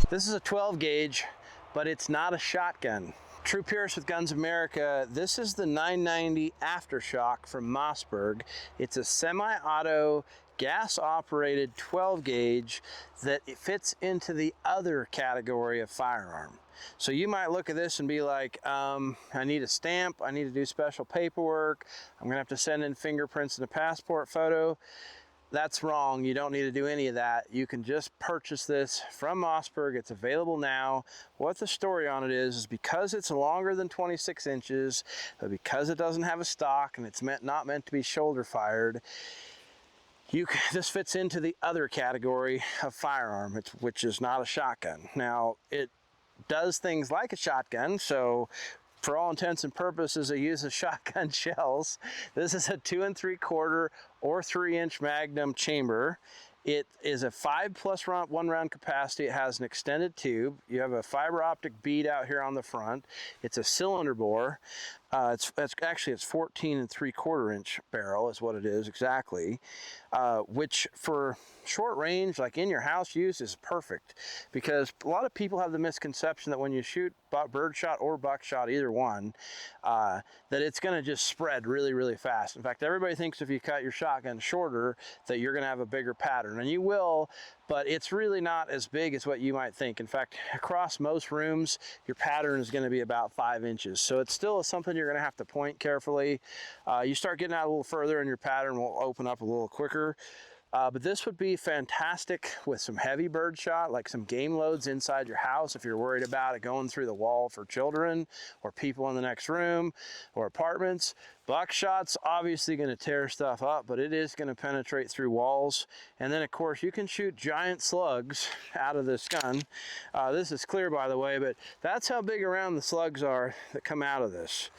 This is a 12 gauge, but it's not a shotgun. True Pierce with Guns America. This is the 990 Aftershock from Mossberg. It's a semi-auto, gas-operated 12 gauge that it fits into the other category of firearm. So you might look at this and be like, I need a stamp, I need to do special paperwork, I'm gonna have to send in fingerprints and a passport photo. That's wrong. You don't need to do any of that. You can just purchase this from Mossberg. It's available now. What the story on it is because it's longer than 26 inches, but because it doesn't have a stock and it's not meant to be shoulder fired, this fits into the other category of firearm, which is not a shotgun. Now, it does things like a shotgun, so for all intents and purposes, it uses shotgun shells. This is a 2 3/4 or 3-inch Magnum chamber. It is a 5+1 round capacity. It has an extended tube. You have a fiber optic bead out here on the front. It's a cylinder bore. It's 14 3/4 inch barrel is what it is exactly, which for short range, like in your house use, is perfect, because a lot of people have the misconception that when you shoot birdshot or buckshot, either one, that it's going to just spread really, really fast. In fact, everybody thinks if you cut your shotgun shorter that you're going to have a bigger pattern, and you will, but it's really not as big as what you might think. In fact, across most rooms, your pattern is going to be about 5 inches. So it's still something you're going to have to point carefully. You start getting out a little further and your pattern will open up a little quicker. But this would be fantastic with some heavy bird shot, like some game loads inside your house if you're worried about it going through the wall for children or people in the next room or apartments. Buckshot's obviously going to tear stuff up, but it is going to penetrate through walls. And then, of course, you can shoot giant slugs out of this gun. This is clear, by the way, but that's how big around the slugs are that come out of this.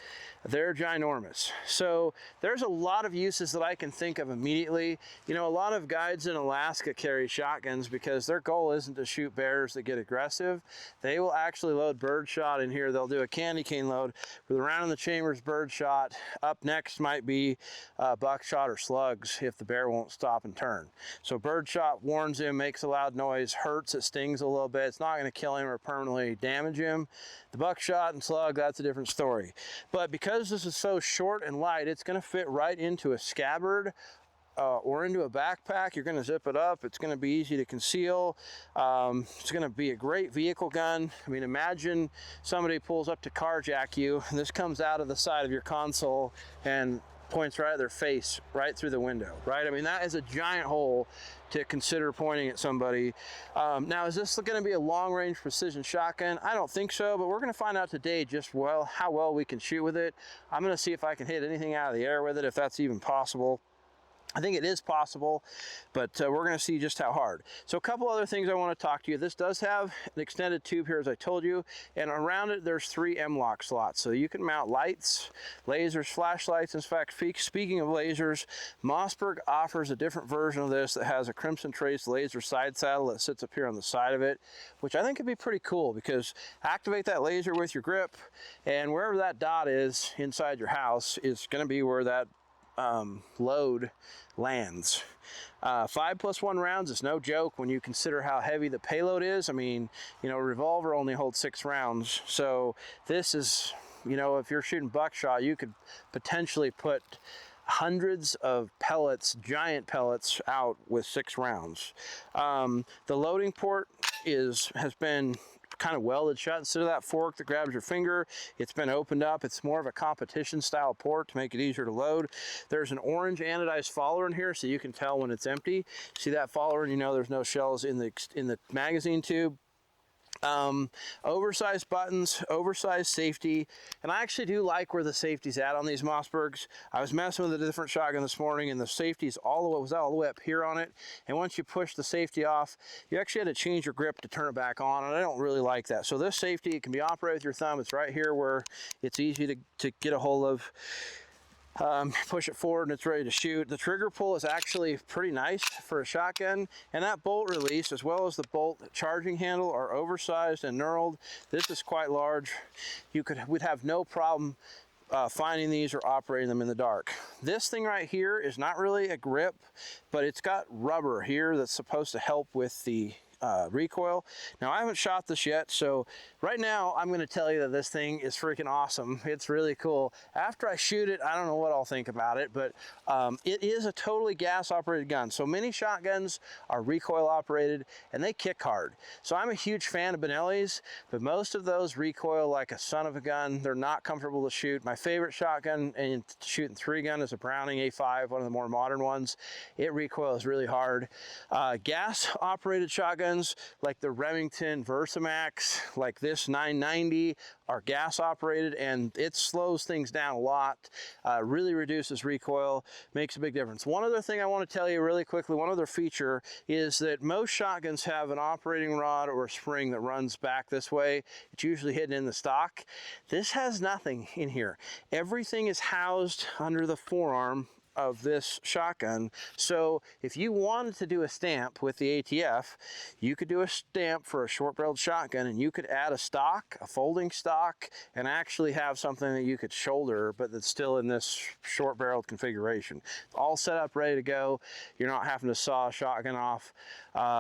They're ginormous. So there's a lot of uses that I can think of immediately. You know, a lot of guides in Alaska carry shotguns because their goal isn't to shoot bears that get aggressive. They will actually load birdshot in here. They'll do a candy cane load with a round in the chambers birdshot. Up next might be buckshot or slugs if the bear won't stop and turn. So birdshot warns him, makes a loud noise, hurts, it stings a little bit. It's not going to kill him or permanently damage him. The buckshot and slug, that's a different story. But because this is so short and light, it's going to fit right into a scabbard or into a backpack. You're going to zip it up. It's going to be easy to conceal. It's going to be a great vehicle gun. I mean, imagine somebody pulls up to carjack you, and this comes out of the side of your console and points right at their face, right through the window, right? I mean, that is a giant hole to consider pointing at somebody. Now, is this going to be a long-range precision shotgun? I don't think so, but we're going to find out today just how well we can shoot with it. I'm going to see if I can hit anything out of the air with it, if that's even possible. I think it is possible, but we're going to see just how hard. So a couple other things I want to talk to you. This does have an extended tube here, as I told you, and around it there's 3 M-LOK slots. So you can mount lights, lasers, flashlights. In fact, speaking of lasers, Mossberg offers a different version of this that has a Crimson Trace laser side saddle that sits up here on the side of it, which I think could be pretty cool, because activate that laser with your grip, and wherever that dot is inside your house is going to be where that load lands. 5+1 rounds is no joke when you consider how heavy the payload is. I mean, you know, a revolver only holds 6 rounds. So this is, you know, if you're shooting buckshot, you could potentially put hundreds of pellets, giant pellets, out with 6 rounds. The loading port has been kind of welded shut. Instead of that fork that grabs your finger, it's been opened up. It's more of a competition style port to make it easier to load. There's an orange anodized follower in here, so you can tell when it's empty. See that follower, and you know there's no shells in the magazine tube. Oversized buttons, oversized safety, and I actually do like where the safety's at on these Mossbergs. I was messing with a different shotgun this morning, and the safety's was all the way up here on it, and once you push the safety off, you actually had to change your grip to turn it back on, and I don't really like that. So this safety, it can be operated with your thumb. It's right here where it's easy to get a hold of. Push it forward and it's ready to shoot. The trigger pull is actually pretty nice for a shotgun, and that bolt release as well as the bolt charging handle are oversized and knurled. This is quite large. We'd have no problem finding these or operating them in the dark. This thing right here is not really a grip, but it's got rubber here that's supposed to help with the recoil. Now I haven't shot this yet, so right now I'm going to tell you that this thing is freaking awesome. It's really cool. After I shoot it, I don't know what I'll think about it, but it is a totally gas operated gun. So many shotguns are recoil operated and they kick hard. So I'm a huge fan of Benelli's, but most of those recoil like a son of a gun. They're not comfortable to shoot. My favorite shotgun and shooting 3-gun is a Browning A5, one of the more modern ones. It recoils really hard. Gas operated shotguns like the Remington Versamax, like this 990, are gas operated, and it slows things down a lot, really reduces recoil, makes a big difference. One other thing I want to tell you really quickly, one other feature is that most shotguns have an operating rod or a spring that runs back this way. It's usually hidden in the stock. This has nothing in here. Everything is housed under the forearm of this shotgun. So if you wanted to do a stamp with the ATF, you could do a stamp for a short-barreled shotgun, and you could add a stock, a folding stock, and actually have something that you could shoulder, but that's still in this short-barreled configuration. All set up, ready to go. You're not having to saw a shotgun off.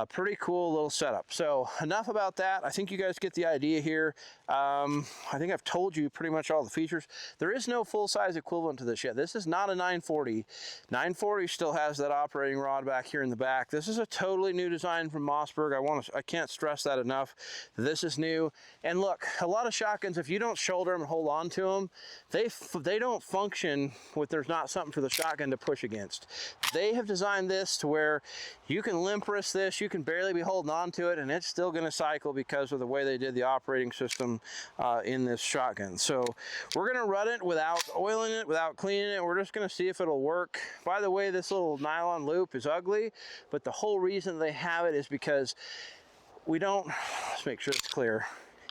Pretty cool little setup. So enough about that. I think you guys get the idea here. I think I've told you pretty much all the features. There is no full-size equivalent to this yet. This is not a 940. 940 still has that operating rod back here in the back. This is a totally new design from Mossberg. I can't stress that enough. This is new. And look, a lot of shotguns, if you don't shoulder them and hold on to them, they don't function with there's not something for the shotgun to push against. They have designed this to where you can limp wrist this, you can barely be holding on to it, and it's still going to cycle because of the way they did the operating system in this shotgun. So we're going to run it without oiling it, without cleaning it. We're just going to see if it'll work. By the way, this little nylon loop is ugly, but the whole reason they have it is because we don't, let's make sure it's clear.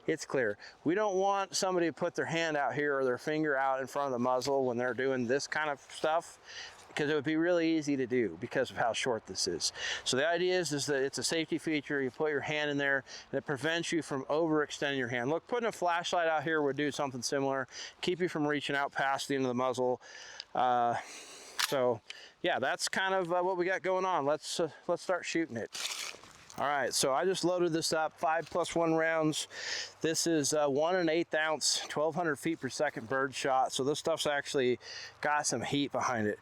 It's clear. We don't want somebody to put their hand out here or their finger out in front of the muzzle when they're doing this kind of stuff, because it would be really easy to do because of how short this is. So the idea is that it's a safety feature. You put your hand in there and it prevents you from overextending your hand. Look, putting a flashlight out here would do something similar, keep you from reaching out past the end of the muzzle. So yeah, that's kind of what we got going on. Let's start shooting it. All right, so I just loaded this up, 5+1 rounds. This is 1 1/8 ounce, 1,200 feet per second bird shot. So this stuff's actually got some heat behind it.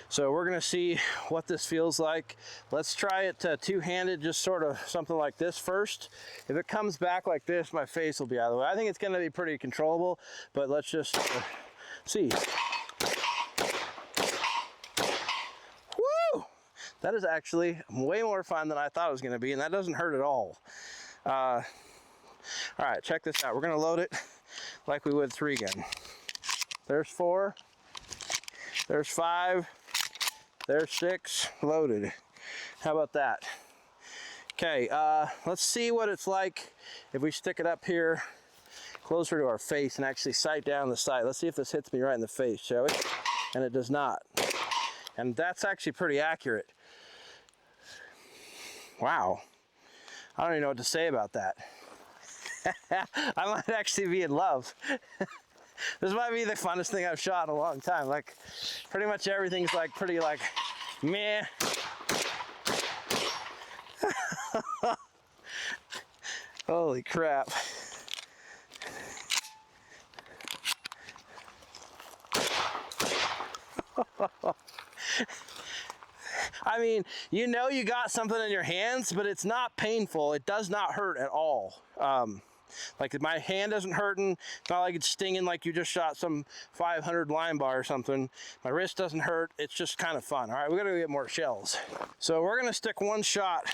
So we're gonna see what this feels like. Let's try it two-handed, just sort of something like this first. If it comes back like this, my face will be out of the way. I think it's gonna be pretty controllable, but let's just see. That is actually way more fun than I thought it was going to be, and that doesn't hurt at all. All right, check this out. We're going to load it like we would 3-gun. There's 4, there's 5, there's 6, loaded. How about that? Okay, let's see what it's like if we stick it up here closer to our face and actually sight down the sight. Let's see if this hits me right in the face, shall we? And it does not. And that's actually pretty accurate. Wow. I don't even know what to say about that. I might actually be in love. This might be the funnest thing I've shot in a long time. Like, pretty much everything's like pretty like meh. Holy crap. I mean, you know you got something in your hands, but it's not painful. It does not hurt at all. Like my hand isn't hurting. It's not like it's stinging like you just shot some 500 line bar or something. My wrist doesn't hurt. It's just kind of fun. All right, we gotta get more shells. So we're gonna stick one shot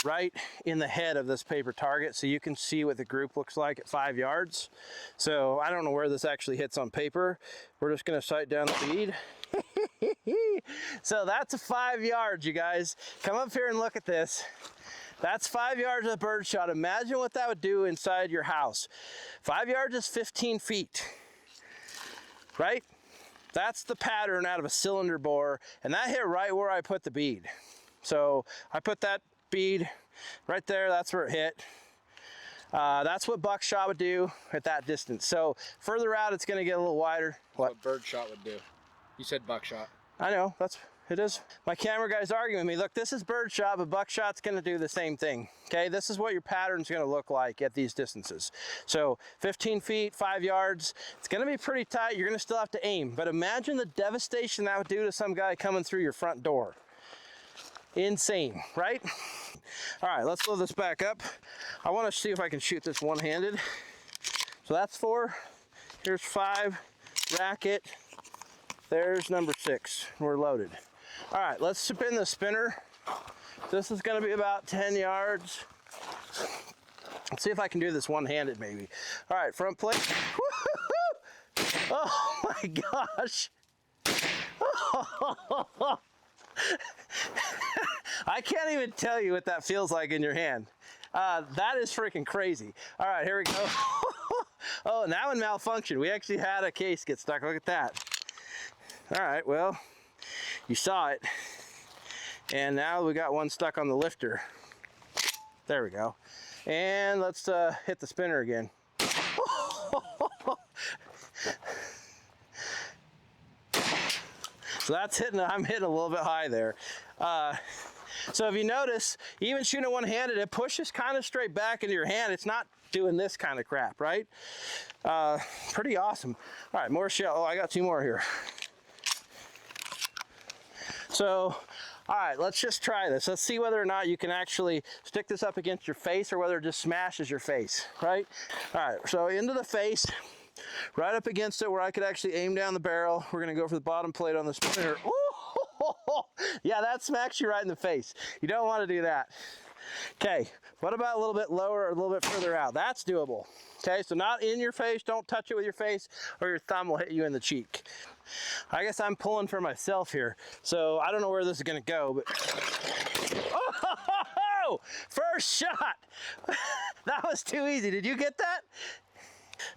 right in the head of this paper target so you can see what the group looks like at 5 yards. So I don't know where this actually hits on paper. We're just gonna sight down the bead. So that's a 5 yards, you guys. Come up here and look at this. That's 5 yards of bird shot. Imagine what that would do inside your house. 5 yards is 15 feet, right? That's the pattern out of a cylinder bore, and that hit right where I put the bead. So I put that bead right there, that's where it hit. That's what buckshot would do at that distance. So further out, it's gonna get a little wider. What bird shot would do. You said buckshot. I know, that's It is. My camera guy's arguing with me. Look, this is birdshot, but buckshot's gonna do the same thing. Okay, this is what your pattern's gonna look like at these distances. So 15 feet, 5 yards, it's gonna be pretty tight. You're gonna still have to aim, but imagine the devastation that would do to some guy coming through your front door. Insane, right? All right, let's load this back up. I wanna see if I can shoot this one-handed. So that's 4, here's 5, racket, there's number 6, we're loaded. All right, let's spin the spinner. This is gonna be about 10 yards. Let's see if I can do this one-handed maybe. All right, front plate. Oh my gosh. I can't even tell you what that feels like in your hand. That is freaking crazy. All right, here we go. Oh, that one malfunctioned. We actually had a case get stuck. Look at that. All right, well, you saw it. And now we got one stuck on the lifter. There we go. And let's hit the spinner again. So that's hitting, I'm hitting a little bit high there. So if you notice, even shooting one-handed, it pushes kind of straight back into your hand. It's not doing this kind of crap, right? Pretty awesome. All right, more shell. Oh, I got 2 more here. So, all right, let's just try this. Let's see whether or not you can actually stick this up against your face or whether it just smashes your face, right? All right, so into the face, right up against it where I could actually aim down the barrel. We're gonna go for the bottom plate on the spinner. Ooh! Yeah, that smacks you right in the face. You don't want to do that. Okay, what about a little bit lower or a little bit further out? That's doable. Okay, so not in your face, don't touch it with your face or your thumb will hit you in the cheek. I guess I'm pulling for myself here, so I don't know where this is gonna go, but oh, first shot. That was too easy. Did you get that?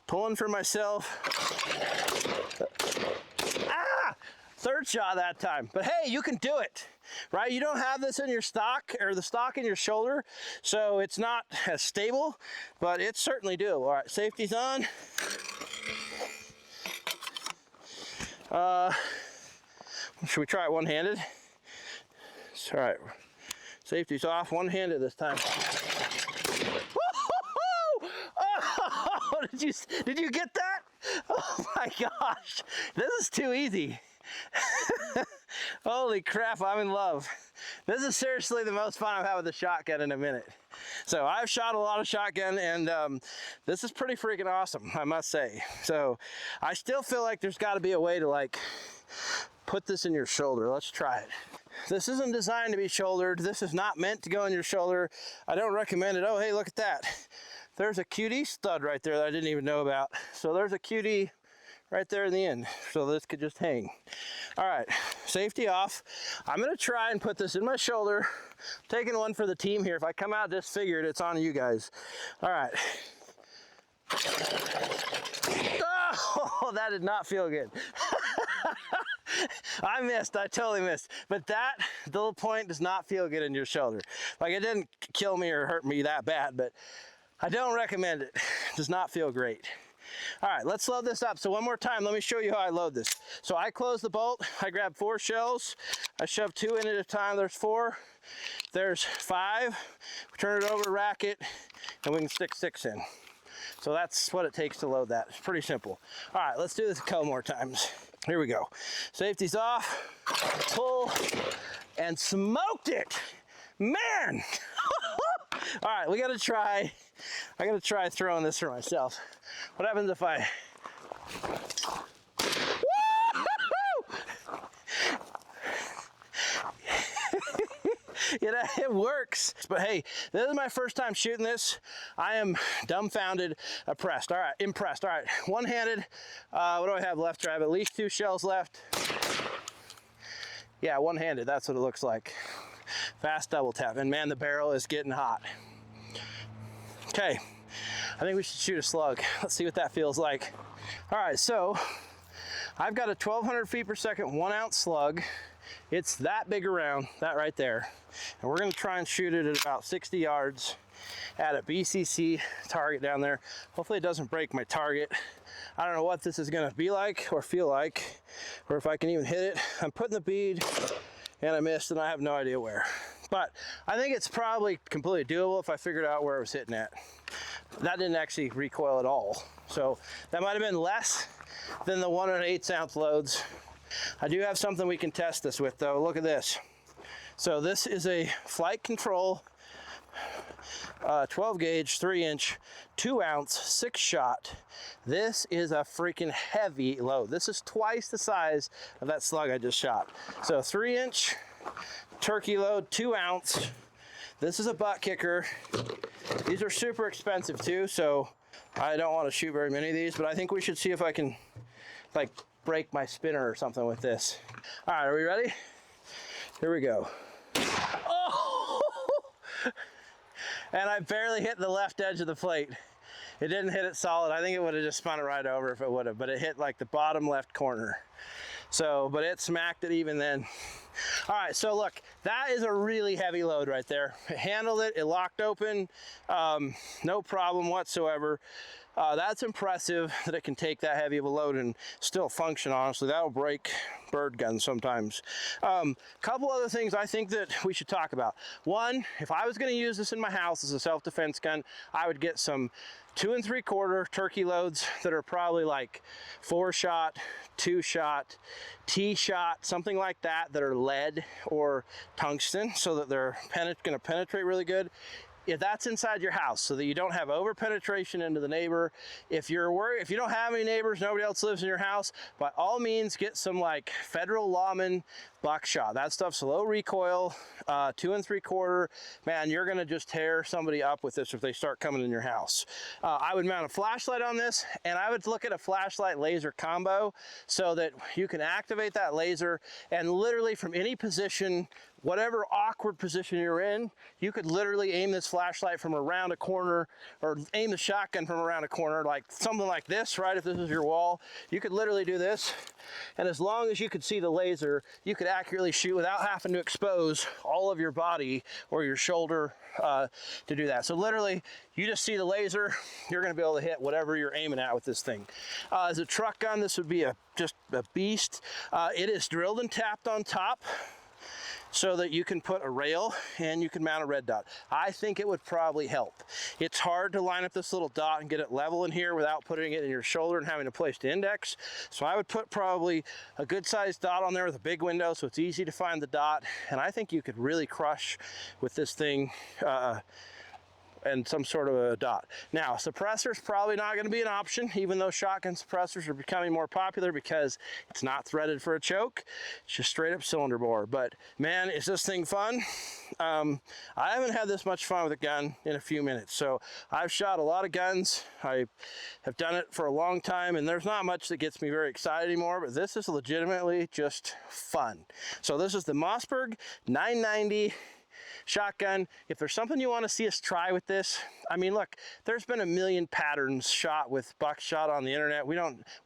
Pulling for myself. Ah! Third shot that time, but hey, you can do it, right? You don't have this in your stock or the stock in your shoulder, so it's not as stable, but it's certainly doable. All right, safety's on. Should we try it one-handed? All right, safety's off, one-handed this time. Oh, did you get that? Oh my gosh, this is too easy. Holy crap, I'm in love. This is seriously the most fun I've had with a shotgun in a minute. So I've shot a lot of shotgun and this is pretty freaking awesome, I must say. So I still feel like there's got to be a way to like put this in your shoulder. Let's try it. This isn't designed to be shouldered. This is not meant to go in your shoulder. I don't recommend it. Oh, hey, look at that. There's a QD stud right there that I didn't even know about. So there's a QD right there in the end, so this could just hang. All right, safety off. I'm gonna try and put this in my shoulder. I'm taking one for the team here. If I come out disfigured, it's on you guys. All right. Oh, that did not feel good. I missed, I totally missed. But that little point does not feel good in your shoulder. Like it didn't kill me or hurt me that bad, but I don't recommend it. It does not feel great. All right, let's load this up. So one more time, let me show you how I load this. So I close the bolt, I grab 4 shells, I shove 2 in at a time, there's 4, there's 5, we turn it over, rack it, and we can stick 6 in. So that's what it takes to load that. It's pretty simple. All right, let's do this a couple more times. Here we go. Safety's off, pull, and smoked it. Man! All right, I gotta try throwing this for myself. What happens if I... It works. But hey, this is my first time shooting this. I am dumbfounded, impressed. All right, one-handed. What do I have left? I have at least 2 shells left. Yeah, one-handed, that's what it looks like. Fast double tap, and man, the barrel is getting hot. Okay, I think we should shoot a slug. Let's see what that feels like. All right, so I've got a 1200 feet per second 1-ounce slug. It's that big around, that right there. And we're gonna try and shoot it at about 60 yards at a BCC target down there. Hopefully it doesn't break my target. I don't know what this is gonna be like or feel like, or if I can even hit it. I'm putting the bead and I missed, and I have no idea where. But I think it's probably completely doable if I figured out where it was hitting at. That didn't actually recoil at all. So that might have been less than the 1 1/8 ounce loads. I do have something we can test this with though. Look at this. So this is a flight control 12 gauge, 3 inch, 2 ounce, 6 shot. This is a freaking heavy load. This is twice the size of that slug I just shot. So 3 inch turkey load, 2 ounce. This is a butt kicker. These are super expensive too, so I don't want to shoot very many of these, but I think we should see if I can like break my spinner or something with this. All right, are we ready? Here we go. Oh! And I barely hit the left edge of the plate. It didn't hit it solid. I think it would have just spun it right over if it would have, but it hit like the bottom left corner. So, but it smacked it even then. All right, so look, that is a really heavy load right there. It handled it, it locked open, no problem whatsoever. That's impressive that it can take that heavy of a load and still function, honestly. That'll break bird guns sometimes. Couple other things I think that we should talk about. One, if I was gonna use this in my house as a self-defense gun, I would get some 2 3/4 turkey loads that are probably like 4 shot, 2 shot, T shot, something like that, that are lead or tungsten, so that they're gonna penetrate really good. If that's inside your house, so that you don't have over penetration into the neighbor. If you're worried, if you don't have any neighbors, nobody else lives in your house, by all means get some like Federal Lawman buckshot. That stuff's low recoil, 2 3/4. Man, you're gonna just tear somebody up with this if they start coming in your house. I would mount a flashlight on this, and I would look at a flashlight laser combo so that you can activate that laser, and literally from any position, whatever awkward position you're in, you could literally aim this flashlight from around a corner, or aim the shotgun from around a corner, like something like this, right? If this is your wall, you could literally do this. And as long as you could see the laser, you could accurately shoot without having to expose all of your body or your shoulder to do that. So literally, you just see the laser, you're gonna be able to hit whatever you're aiming at with this thing. As a truck gun, this would be just a beast. It is drilled and tapped on top, so that you can put a rail and you can mount a red dot. I think it would probably help. It's hard to line up this little dot and get it level in here without putting it in your shoulder and having a place to index. So I would put probably a good sized dot on there with a big window so it's easy to find the dot. And I think you could really crush with this thing and some sort of a dot. Now, suppressor's probably not gonna be an option, even though shotgun suppressors are becoming more popular because it's not threaded for a choke. It's just straight up cylinder bore. But man, is this thing fun? I haven't had this much fun with a gun in a few minutes. So I've shot a lot of guns. I have done it for a long time, and there's not much that gets me very excited anymore, but this is legitimately just fun. So this is the Mossberg 990 shotgun. If there's something you want to see us try with this, I mean, look, there's been a million patterns shot with buckshot on the internet.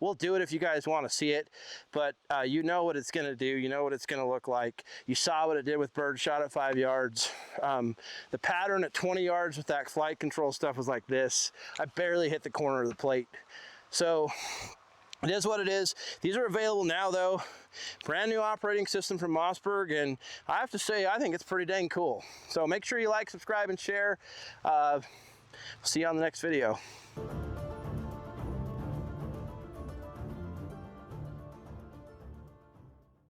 We'll do it if you guys want to see it, but you know what it's going to do. You know what it's going to look like. You saw what it did with birdshot at 5 yards. The pattern at 20 yards with that flight control stuff was like this. I barely hit the corner of the plate. So it is what it is. These are available now though. Brand new operating system from Mossberg, and I have to say, I think it's pretty dang cool. So make sure you like, subscribe, and share. See you on the next video.